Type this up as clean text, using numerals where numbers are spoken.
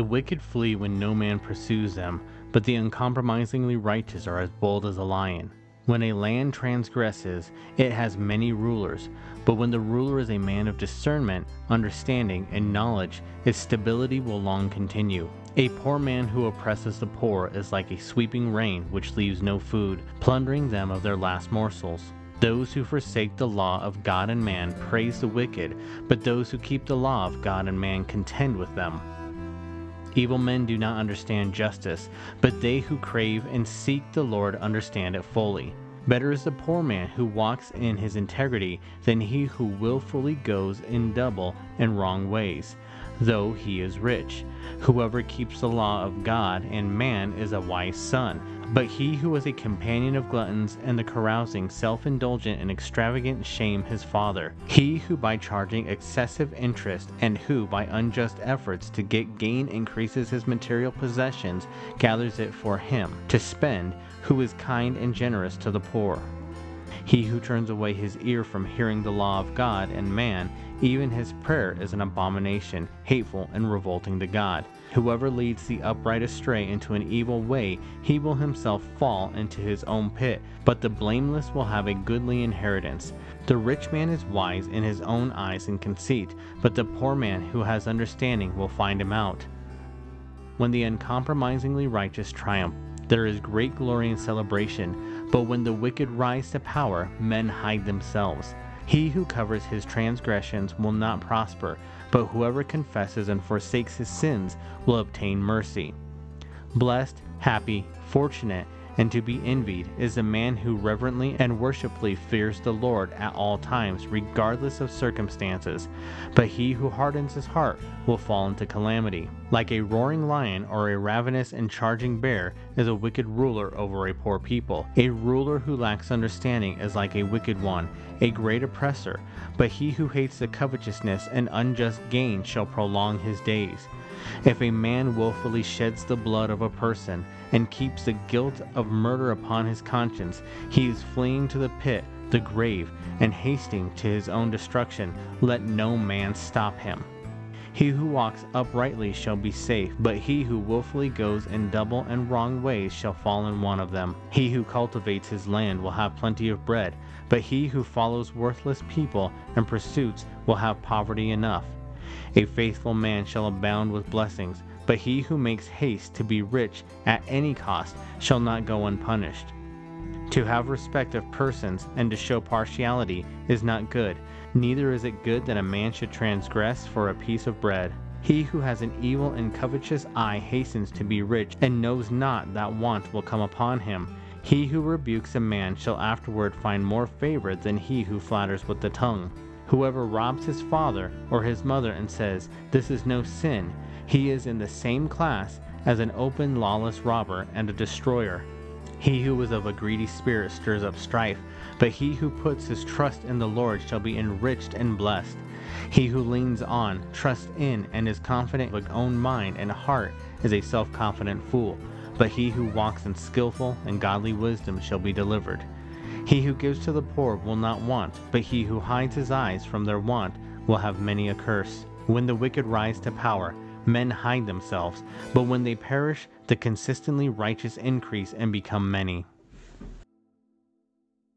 The wicked flee when no man pursues them, but the uncompromisingly righteous are as bold as a lion. When a land transgresses, it has many rulers, but when the ruler is a man of discernment, understanding, and knowledge, its stability will long continue. A poor man who oppresses the poor is like a sweeping rain which leaves no food, plundering them of their last morsels. Those who forsake the law of God and man praise the wicked, but those who keep the law of God and man contend with them. Evil men do not understand justice, but they who crave and seek the Lord understand it fully. Better is the poor man who walks in his integrity than he who willfully goes in double and wrong ways, though he is rich. Whoever keeps the law of God and man is a wise son, but he who is a companion of gluttons and the carousing, self-indulgent and extravagant shame his father. He who by charging excessive interest and who by unjust efforts to get gain increases his material possessions gathers it for him to spend, who is kind and generous to the poor. He who turns away his ear from hearing the law of God and man, even his prayer is an abomination, hateful and revolting to God. Whoever leads the upright astray into an evil way, he will himself fall into his own pit, but the blameless will have a goodly inheritance. The rich man is wise in his own eyes and conceit, but the poor man who has understanding will find him out. When the uncompromisingly righteous triumph, there is great glory and celebration, but when the wicked rise to power, men hide themselves. He who covers his transgressions will not prosper, but whoever confesses and forsakes his sins will obtain mercy. Blessed, happy, fortunate, and to be envied is the man who reverently and worshipfully fears the Lord at all times, regardless of circumstances. But he who hardens his heart will fall into calamity. Like a roaring lion or a ravenous and charging bear is a wicked ruler over a poor people. A ruler who lacks understanding is like a wicked one, a great oppressor. But he who hates the covetousness and unjust gain shall prolong his days. If a man willfully sheds the blood of a person and keeps the guilt of murder upon his conscience, he is fleeing to the pit, the grave, and hasting to his own destruction. Let no man stop him. He who walks uprightly shall be safe, but he who willfully goes in double and wrong ways shall fall in one of them. He who cultivates his land will have plenty of bread, but he who follows worthless people and pursuits will have poverty enough. A faithful man shall abound with blessings, but he who makes haste to be rich at any cost shall not go unpunished. To have respect of persons and to show partiality is not good, neither is it good that a man should transgress for a piece of bread. He who has an evil and covetous eye hastens to be rich, and knows not that want will come upon him. He who rebukes a man shall afterward find more favor than he who flatters with the tongue. Whoever robs his father or his mother and says, "This is no sin," he is in the same class as an open lawless robber and a destroyer. He who is of a greedy spirit stirs up strife, but he who puts his trust in the Lord shall be enriched and blessed. He who leans on, trusts in, and is confident with own mind and heart is a self-confident fool, but he who walks in skillful and godly wisdom shall be delivered. He who gives to the poor will not want, but he who hides his eyes from their want will have many a curse. When the wicked rise to power, men hide themselves, but when they perish, the consistently righteous increase and become many.